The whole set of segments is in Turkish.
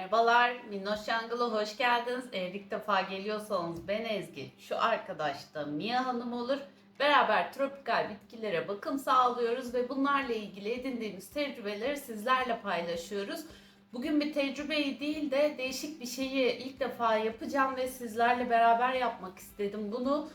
Merhabalar, Minnoş Yangıl'a hoş geldiniz. Eğer ilk defa geliyorsanız ben Ezgi, şu arkadaş da Mia Hanım olur. Beraber tropikal bitkilere bakım sağlıyoruz ve bunlarla ilgili edindiğimiz tecrübeleri sizlerle paylaşıyoruz. Bugün bir tecrübeyi değil de değişik bir şeyi ilk defa yapacağım ve sizlerle beraber yapmak istedim bunu.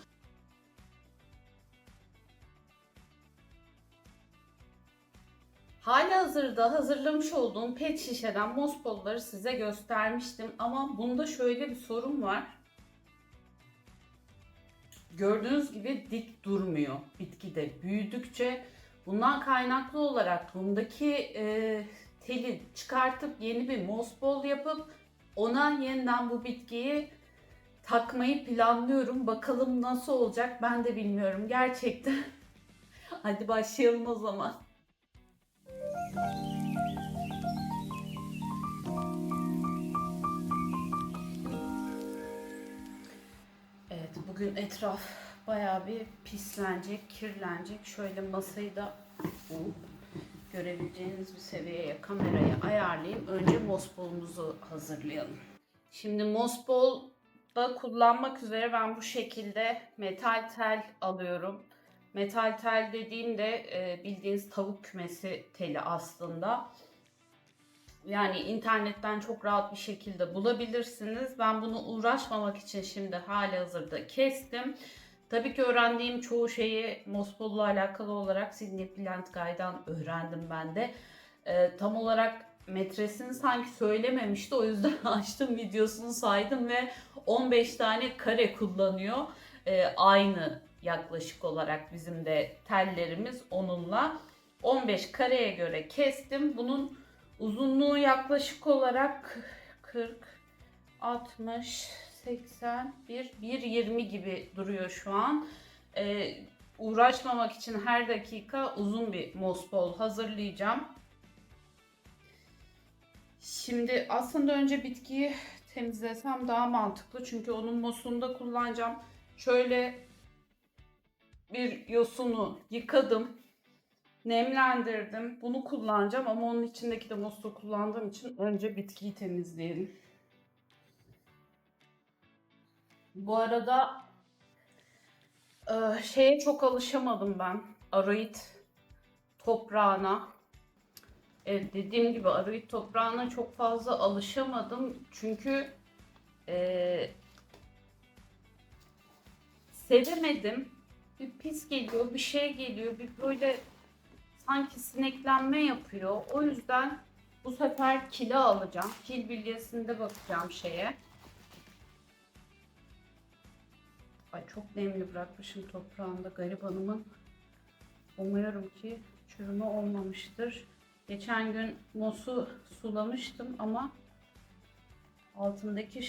Halihazırda hazırlamış olduğum pet şişeden mospolları size göstermiştim ama bunda şöyle bir sorun var. Gördüğünüz gibi dik durmuyor. Bitki de büyüdükçe bundan kaynaklı olarak bundaki teli çıkartıp yeni bir mospol yapıp ona yeniden bu bitkiyi takmayı planlıyorum. Bakalım nasıl olacak ben de bilmiyorum gerçekten. Hadi başlayalım o zaman. Evet, bugün etraf bayağı bir pislenecek, kirlenecek. Şöyle masayı da görebileceğiniz bir seviyeye kamerayı ayarlayayım. Önce mospolumuzu hazırlayalım. Şimdi mospolda kullanmak üzere ben bu şekilde metal tel alıyorum. Metal tel dediğimde bildiğiniz tavuk kümesi teli aslında. Yani internetten çok rahat bir şekilde bulabilirsiniz. Ben bunu uğraşmamak için şimdi halihazırda kestim. Tabii ki öğrendiğim çoğu şeyi Mospol'la alakalı olarak Sydney Plant Guy'dan öğrendim ben de. Tam olarak metresini sanki söylememişti. O yüzden açtım videosunu saydım ve 15 tane kare kullanıyor. Aynı yaklaşık olarak bizim de tellerimiz onunla. 15 kareye göre kestim. Bunun uzunluğu yaklaşık olarak 40, 60, 80, 1.20 gibi duruyor şu an. Uğraşmamak için her dakika uzun bir mospol hazırlayacağım. Şimdi aslında önce bitkiyi temizlesem daha mantıklı. Çünkü onun mosunu da kullanacağım. Şöyle bir yosunu yıkadım. Nemlendirdim. Bunu kullanacağım ama onun içindeki de musluğu kullandığım için önce bitkiyi temizleyelim. Bu arada şeye çok alışamadım ben. Aroid toprağına. Evet, dediğim gibi aroid toprağına çok fazla alışamadım. Çünkü e, sevemedim. Bir pis geliyor, bir şey geliyor, bir böyle sanki sineklenme yapıyor. O yüzden bu sefer kilo alacağım. Kil bilyesinde bakacağım şeye. Ay çok nemli bırakmışım toprağında garibanımın. Umuyorum ki çürüme olmamıştır. Geçen gün mosu sulamıştım ama altındaki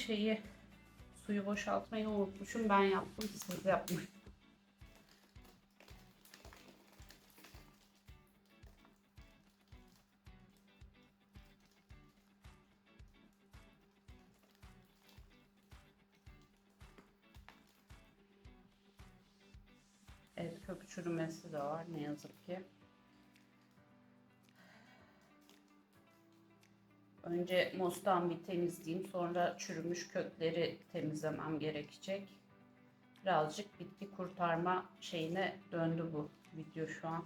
suyu boşaltmayı unutmuşum. Ben yaptım, siz yapmayın. Evet, kök çürümesi de var ne yazık ki. Önce mostan bir temizleyeyim. Sonra çürümüş kökleri temizlemem gerekecek. Birazcık bitki kurtarma şeyine döndü bu video şu an.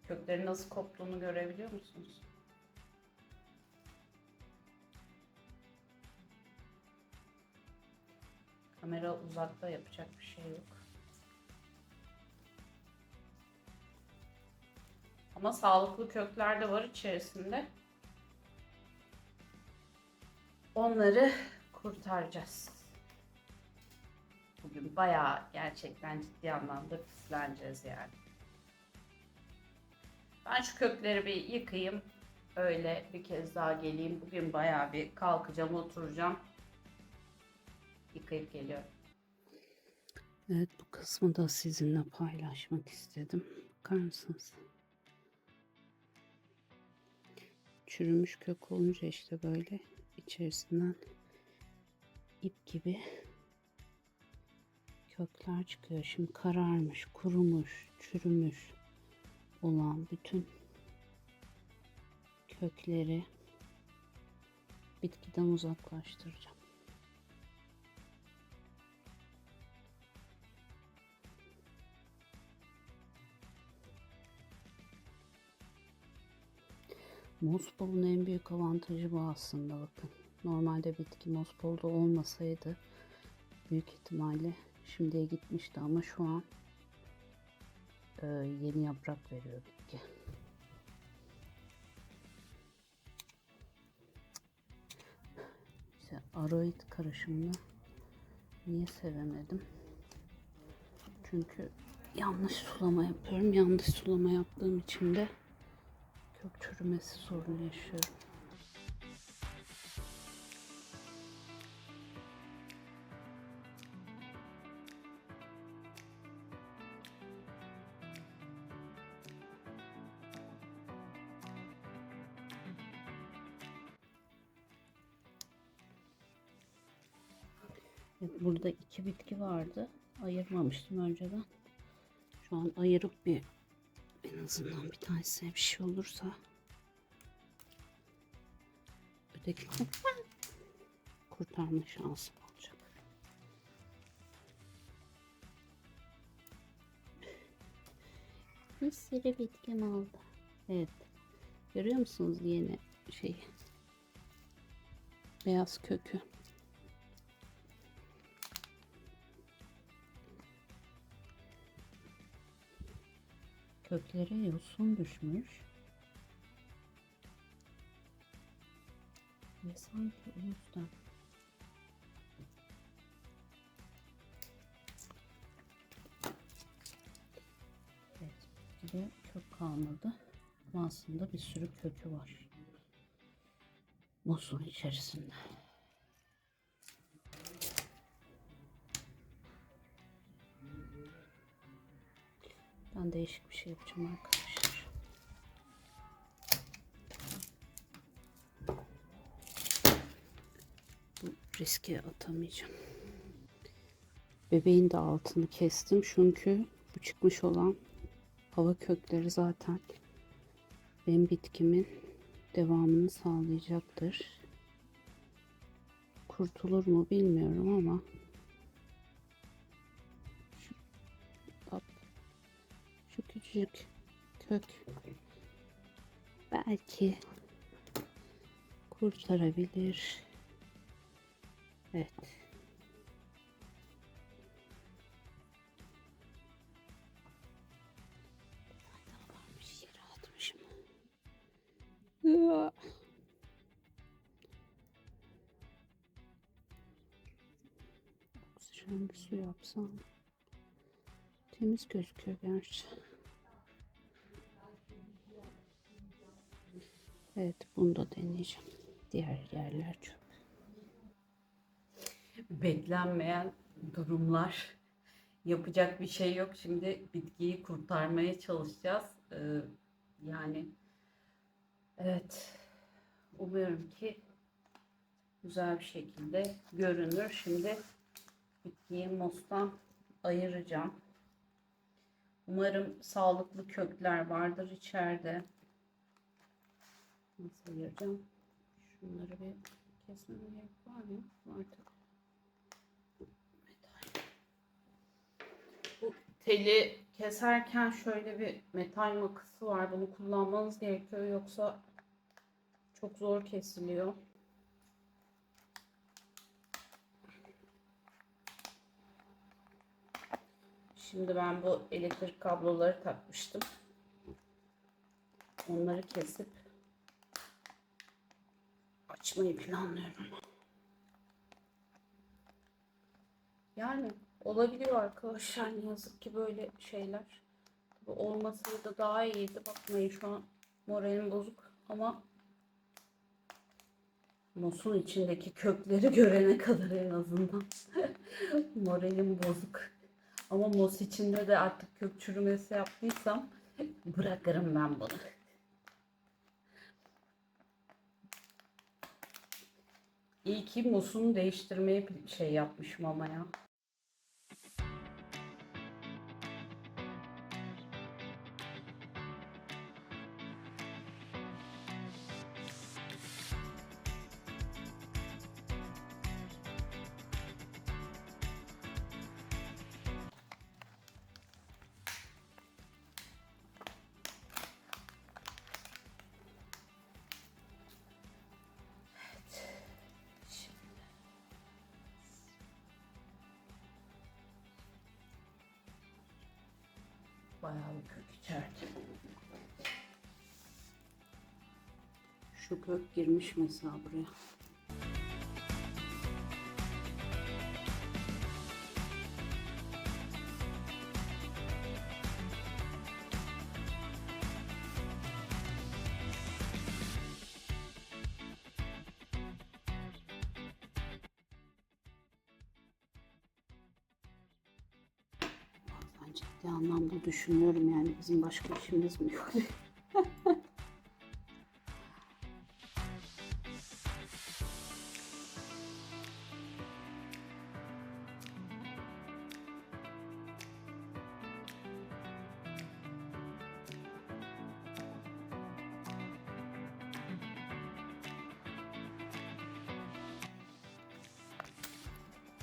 Köklerin nasıl koptuğunu görebiliyor musunuz? Kamera uzakta, yapacak bir şey yok. Ama sağlıklı kökler de var içerisinde. Onları kurtaracağız. Bugün bayağı gerçekten ciddi anlamda pisleneceğiz yani. Ben şu kökleri bir yıkayayım. Öyle bir kez daha geleyim. Bugün bayağı bir kalkacağım, oturacağım. Yıkayıp geliyorum. Evet, bu kısmı da sizinle paylaşmak istedim. Bakar mısınız? Çürümüş kök olunca işte böyle içerisinden ip gibi kökler çıkıyor. Şimdi kararmış, kurumuş, çürümüş. olan bütün kökleri bitkiden uzaklaştıracağım. Mospol'un en büyük avantajı bu aslında, bakın. Normalde bitki Mospol'da olmasaydı büyük ihtimalle şimdiye gitmişti ama şu an yeni yaprak veriyor bitki. İşte aroid karışımını niye sevemedim? Çünkü yanlış sulama yapıyorum. Yanlış sulama yaptığım için de kök çürümesi sorunu yaşıyorum. Burada iki bitki vardı. Ayırmamıştım önceden. Şu an ayırıp bir, en azından bir tanesine bir şey olursa ötekini kurtarma şansım olacak. Bir sürü bitkim oldu. Evet. Görüyor musunuz yeni şeyi? Beyaz kökü. Köklere yosun düşmüş. Ve sanki o yüzden evet, bir de kök kalmadı. Ama aslında bir sürü kökü var muzun içerisinde. Ben değişik bir şey yapacağım arkadaşlar. Bu riske atamayacağım. Bebeğin de altını kestim çünkü bu çıkmış olan hava kökleri zaten benim bitkimin devamını sağlayacaktır. Kurtulur mu bilmiyorum ama şu küçücük kök belki kurtarabilir. Evet. Daha varmış, yere atmışım. Oksijen bir su yapsam. Temiz gözüküyor gerçi. Evet, bunu da deneyeceğim. Diğer yerler çöp. Beklenmeyen durumlar. Yapacak bir şey yok. Şimdi bitkiyi kurtarmaya çalışacağız. Yani evet. Umuyorum ki güzel bir şekilde görünür. Şimdi bitkiyi mostan ayıracağım. Umarım sağlıklı kökler vardır içeride. Nasıl ayıracağım? Şunları bir kesmeme gerek var mı? Var tabii. Metal. Bu teli keserken şöyle bir metal makası var. Bunu kullanmanız gerekiyor. Yoksa çok zor kesiliyor. Şimdi ben bu elektrik kabloları takmıştım. Onları kesip açmayı planlıyorum. Yani olabiliyor arkadaşlar, ne yazık ki böyle şeyler. Bu olması da daha iyiydi. Bakmayın, şu an moralim bozuk ama mosun içindeki kökleri görene kadar en azından moralim bozuk. Ama mos içinde de artık kök çürümesi yaptıysam bırakırım ben bunu. İyi ki mosunu değiştirmeye şey yapmışım ama ya. Bayağı bir kök içerdi. Şu kök girmiş mesela buraya. Bazen ciddi anlamda düşünüyorum, yani bizim başka işimiz mi yok?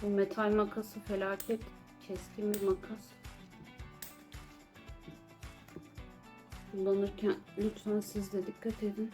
Bu metal makası felaket keskin bir makas. Kullanırken lütfen siz de dikkat edin.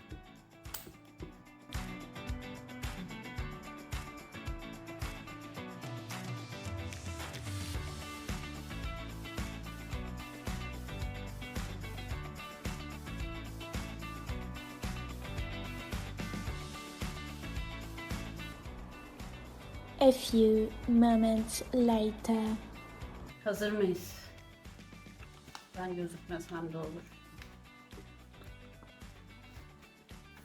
A few moments later. Hazır mıyız? Ben gözükmesem de olur.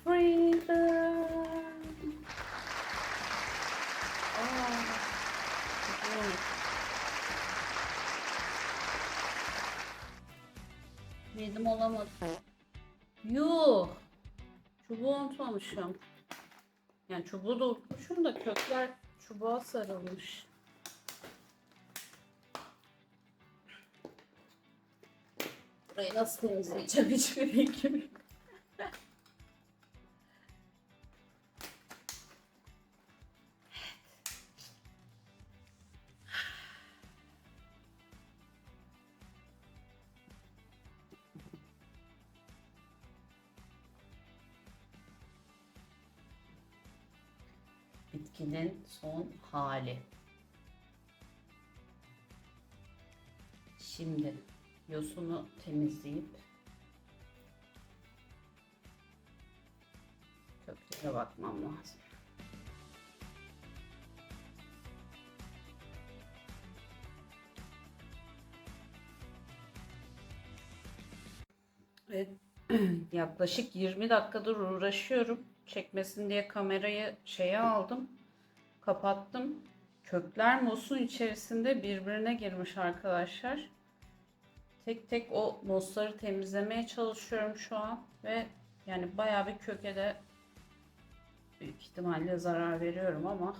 Freedom. Yedim olamadı. Yuh. Çubuğu unutmamışım. Yani çubuğu da unutmuşum da kökler çubuğa sarılmış. Burayı nasıl temizleyeceğim hiçbir fikrim yok. Bitkinin son hali. Şimdi yosunu temizleyip köklere bakmam lazım. Evet, yaklaşık 20 dakikadır uğraşıyorum. Çekmesin diye kamerayı şeye aldım. Kapattım. Kökler mosun içerisinde birbirine girmiş arkadaşlar. Tek tek o mosları temizlemeye çalışıyorum şu an ve yani bayağı bir köke de büyük ihtimalle zarar veriyorum ama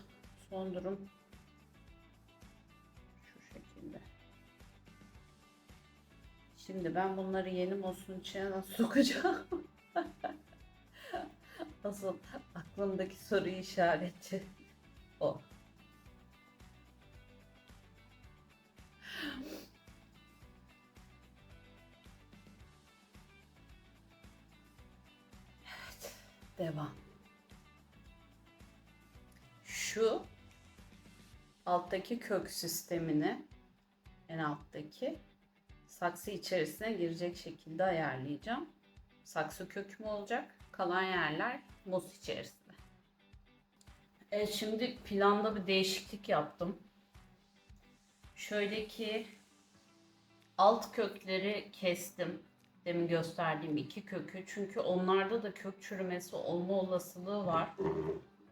son durum şu şekilde. Şimdi ben bunları yeni mosun içine nasıl sokacağım? Asıl aklımdaki soru işareti o. Evet, devam. Şu alttaki kök sistemini, en alttaki saksı içerisine girecek şekilde ayarlayacağım. Saksı köküm olacak. Kalan yerler mos içerisinde. Evet, şimdi planda bir değişiklik yaptım. Şöyle ki alt kökleri kestim. Demin gösterdiğim iki kökü. Çünkü onlarda da kök çürümesi olma olasılığı var.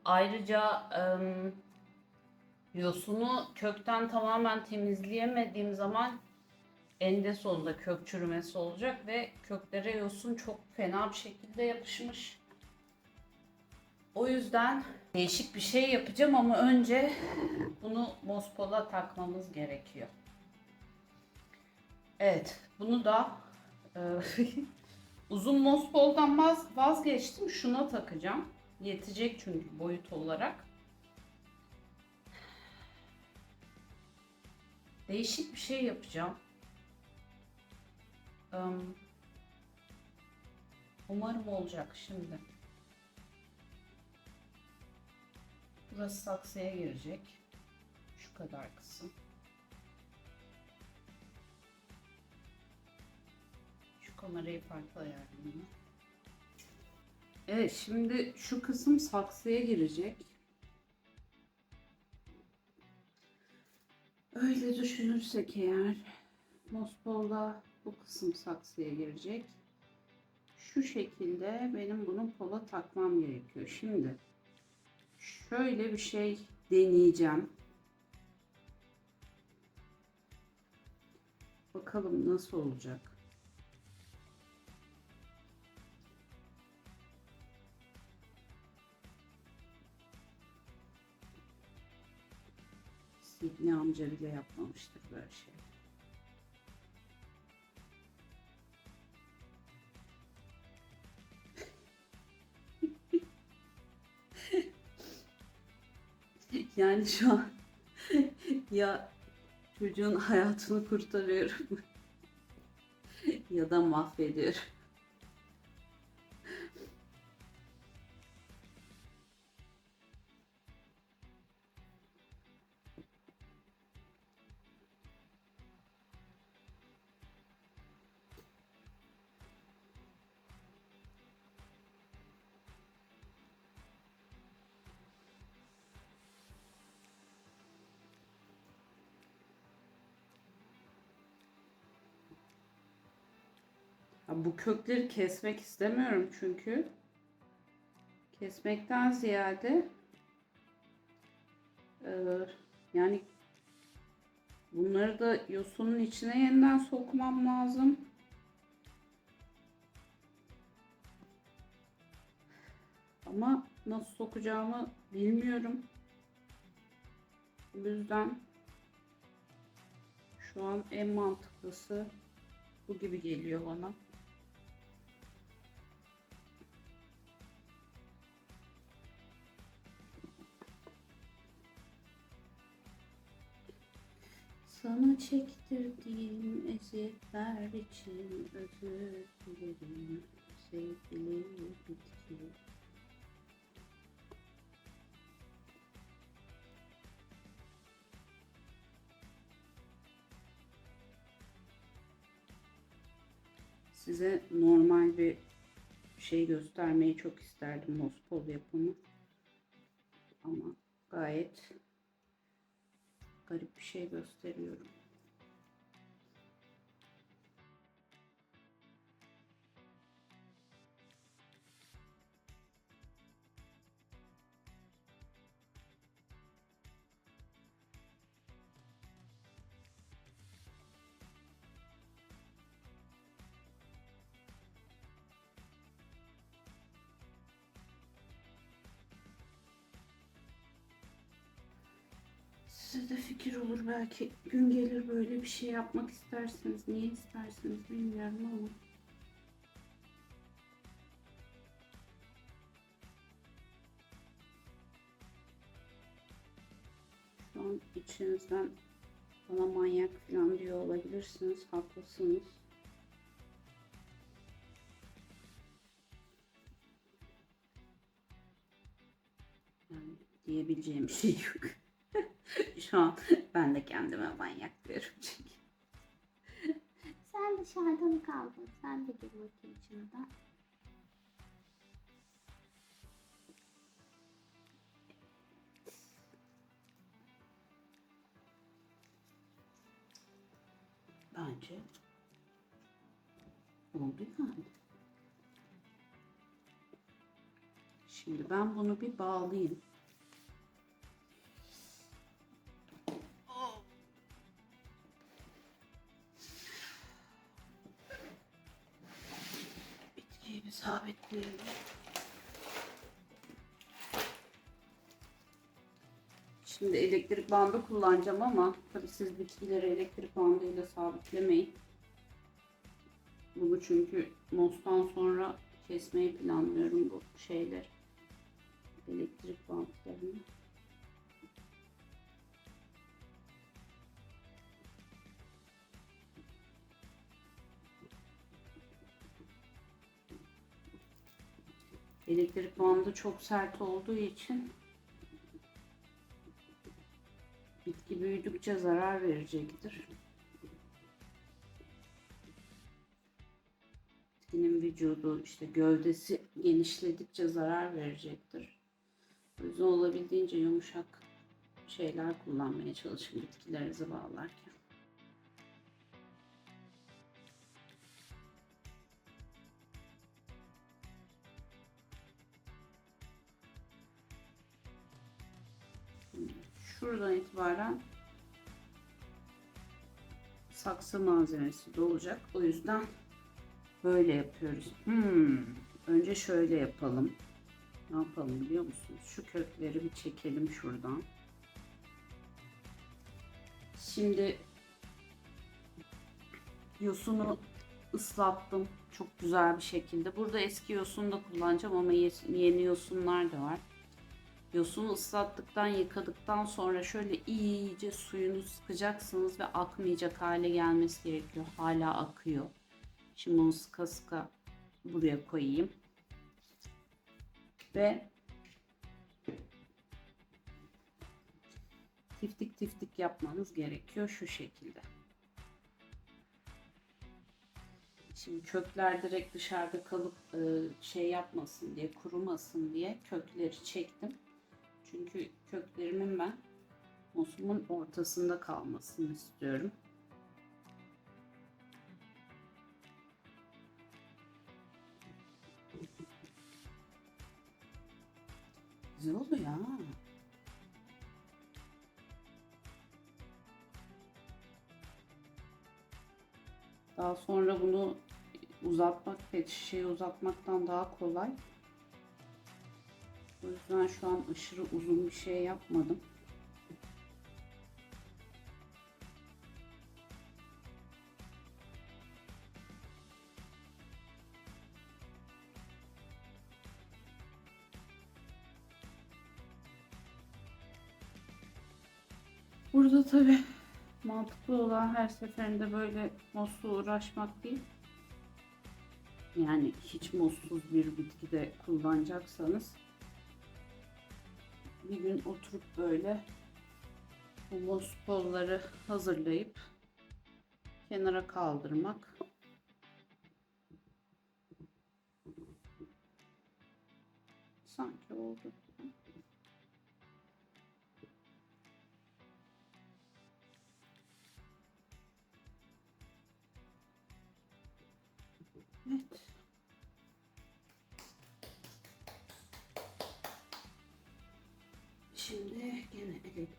Ayrıca yosunu kökten tamamen temizleyemediğim zaman eninde sonunda kök çürümesi olacak ve köklere yosun çok fena bir şekilde yapışmış. O yüzden değişik bir şey yapacağım ama önce bunu mospola takmamız gerekiyor. Evet, bunu da uzun mospoldan vazgeçtim. Şuna takacağım. Yetecek çünkü boyut olarak. Değişik bir şey yapacağım. Umarım olacak şimdi. Burası saksıya girecek. Şu kadar kısım. kamerayı farklı ayarlayayım. Evet, şimdi şu kısım saksıya girecek. Öyle düşünürsek eğer, Mospol'da bu kısım saksıya girecek. Şu şekilde benim bunu pola takmam gerekiyor. Şimdi şöyle bir şey deneyeceğim. Bakalım nasıl olacak. Sidney amca bile yapmamıştır böyle şey. Yani şu an ya çocuğun hayatını kurtarıyorum ya da mahvediyorum. Ya bu kökleri kesmek istemiyorum çünkü. Kesmekten ziyade yani bunları da yosunun içine yeniden sokmam lazım. Ama nasıl sokacağımı bilmiyorum. Bu yüzden şu an en mantıklısı bu gibi geliyor bana. Sana çektirdiğim eziyetler için özür dilerim sevgili bitki. Size normal bir şey göstermeyi çok isterdim, Mospol yapımı. Ama gayet garip bir şey gösteriyorum. Size de fikir olur belki, gün gelir böyle bir şey yapmak isterseniz. Niye isterseniz bilmiyorum ama. Şu an içinizden bana manyak falan diyor olabilirsiniz. Haklısınız. Yani diyebileceğim bir şey yok. Şu an ben de kendime manyak diyorum çünkü. Sen dışarıda mı kaldın? Sen de gir bakayım şuradan. Bence oldu yani. Şimdi ben bunu bir bağlayayım. Bitkiyi bir sabitleyelim. Şimdi elektrik bandı kullanacağım ama tabii siz bitkileri elektrik bandıyla sabitlemeyin. Bunu çünkü mostan sonra kesmeyi planlıyorum bu şeyler. Elektrik bantlarını. Elektrik bandı çok sert olduğu için bitki büyüdükçe zarar verecektir. bitkinin vücudu işte gövdesi genişledikçe zarar verecektir. O yüzden olabildiğince yumuşak şeyler kullanmaya çalışın bitkilerinizi bağlarken. Şuradan itibaren saksı malzemesi de olacak. O yüzden böyle yapıyoruz. Önce şöyle yapalım. Ne yapalım biliyor musunuz? Şu kökleri bir çekelim şuradan. Şimdi yosunu ıslattım çok güzel bir şekilde. Burada eski yosun da kullanacağım ama yeni yosunlar da var. Yosunu ıslattıktan, yıkadıktan sonra şöyle iyice suyunu sıkacaksınız ve akmayacak hale gelmesi gerekiyor. Hala akıyor. Şimdi onu sıka sıka buraya koyayım. Ve tiftik tiftik yapmanız gerekiyor şu şekilde. Şimdi kökler direkt dışarıda kalıp şey yapmasın diye, kurumasın diye kökleri çektim. Çünkü köklerimin ben mosumun ortasında kalmasını istiyorum. Güzel oluyor ha. Daha sonra bunu uzatmak, pet şişeyi uzatmaktan daha kolay. O yüzden şu an aşırı uzun bir şey yapmadım. Burada tabii mantıklı olan her seferinde böyle mosla uğraşmak değil. Yani hiç mossuz bir bitki de kullanacaksanız bir gün oturup böyle bu mos polları hazırlayıp kenara kaldırmak sanki oldu. Evet. Şimdi gene elektrik.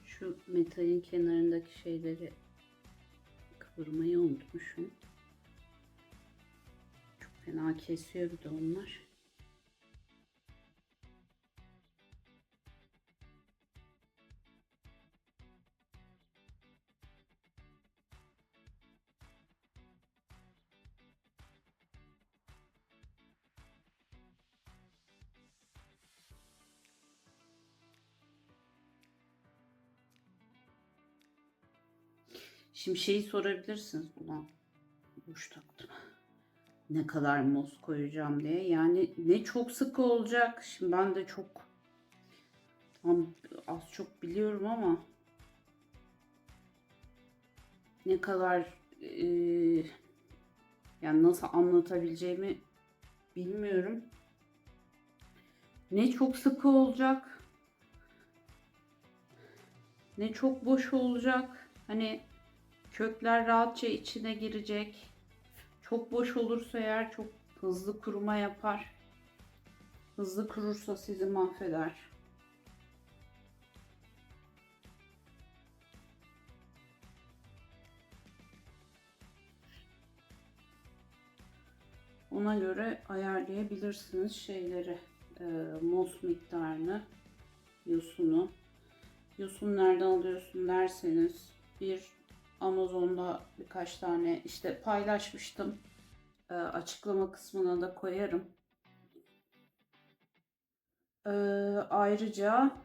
Şu metalin kenarındaki şeyleri kıvırmayı unutmuşum. Çok fena kesiyor bir de onlar. Şimdi şeyi sorabilirsiniz. Ulan boş taktım. Ne kadar muz koyacağım diye. Yani ne çok sıkı olacak. Şimdi ben de çok tam az çok biliyorum ama ne kadar yani nasıl anlatabileceğimi bilmiyorum. Ne çok sıkı olacak, ne çok boş olacak. Hani kökler rahatça içine girecek. Çok boş olursa eğer çok hızlı kuruma yapar. Hızlı kurursa sizi mahveder. Ona göre ayarlayabilirsiniz şeyleri, muz miktarını, yosunu. Yosun nereden alıyorsun derseniz bir Amazon'da birkaç tane işte paylaşmıştım. Açıklama kısmına da koyarım. Ayrıca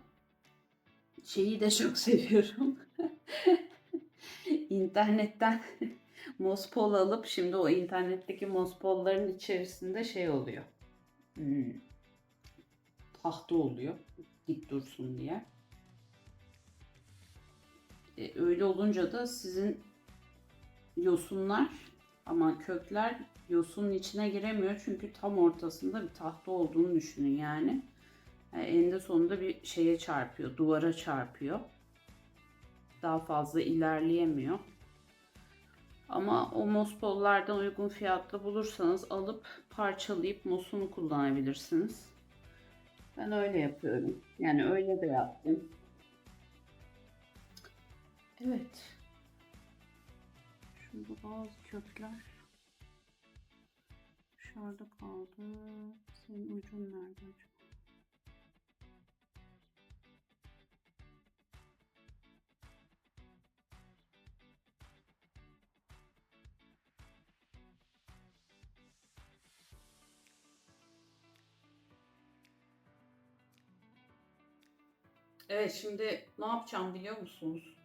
Şeyi de çok seviyorum. İnternetten mospol alıp şimdi o internetteki mospolların içerisinde şey oluyor. Hmm, tahta oluyor. Dik dursun diye. Öyle olunca da sizin yosunlar ama kökler yosunun içine giremiyor. Çünkü tam ortasında bir tahta olduğunu düşünün yani. Eninde sonunda bir şeye çarpıyor, duvara çarpıyor. Daha fazla ilerleyemiyor. Ama o mospollardan uygun fiyatlı bulursanız alıp parçalayıp mosunu kullanabilirsiniz. Ben öyle yapıyorum. Yani öyle de yaptım. Evet. Şurada bazı kökler dışarıda kaldı. Senin ucun nerede acaba? Evet, şimdi ne yapacağım biliyor musunuz?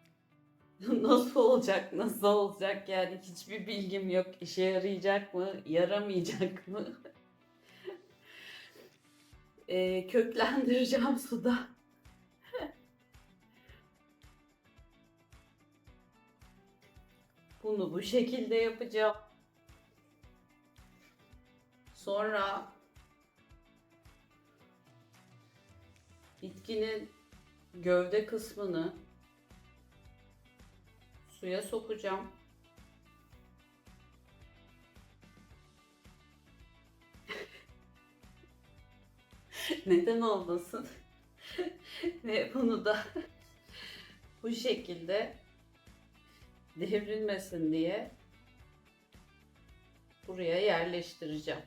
Nasıl olacak, nasıl olacak yani hiçbir bilgim yok. İşe yarayacak mı, yaramayacak mı? Köklendireceğim suda. Bunu bu şekilde yapacağım. Sonra bitkinin gövde kısmını suya sokacağım. Neden olmasın? Ve bunu da bu şekilde devrilmesin diye buraya yerleştireceğim.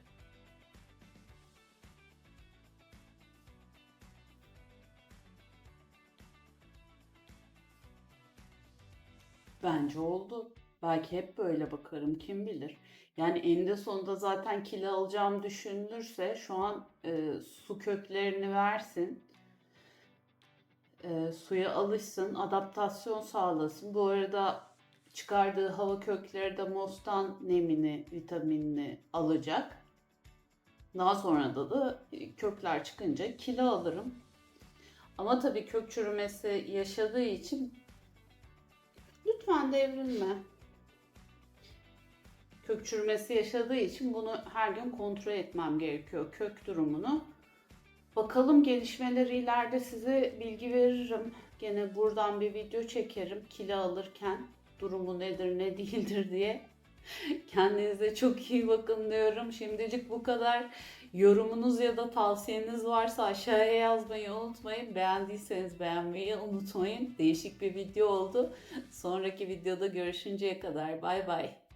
Bence oldu. Belki hep böyle bakarım, kim bilir. Yani eninde sonunda zaten kilo alacağım düşünülürse şu an su köklerini versin. Suya alışsın, adaptasyon sağlasın. Bu arada çıkardığı hava kökleri de mostan nemini, vitaminini alacak. Daha sonra da kökler çıkınca kilo alırım. Ama tabii kök çürümesi yaşadığı için lütfen devrilme. Kök çürümesi yaşadığı için bunu her gün kontrol etmem gerekiyor, kök durumunu. Bakalım gelişmeleri ileride size bilgi veririm. Gene buradan bir video çekerim kilo alırken durumu nedir ne değildir diye. Kendinize çok iyi bakın diyorum. Şimdilik bu kadar. Yorumunuz ya da tavsiyeniz varsa aşağıya yazmayı unutmayın. Beğendiyseniz beğenmeyi unutmayın. Değişik bir video oldu. Sonraki videoda görüşünceye kadar bay bay.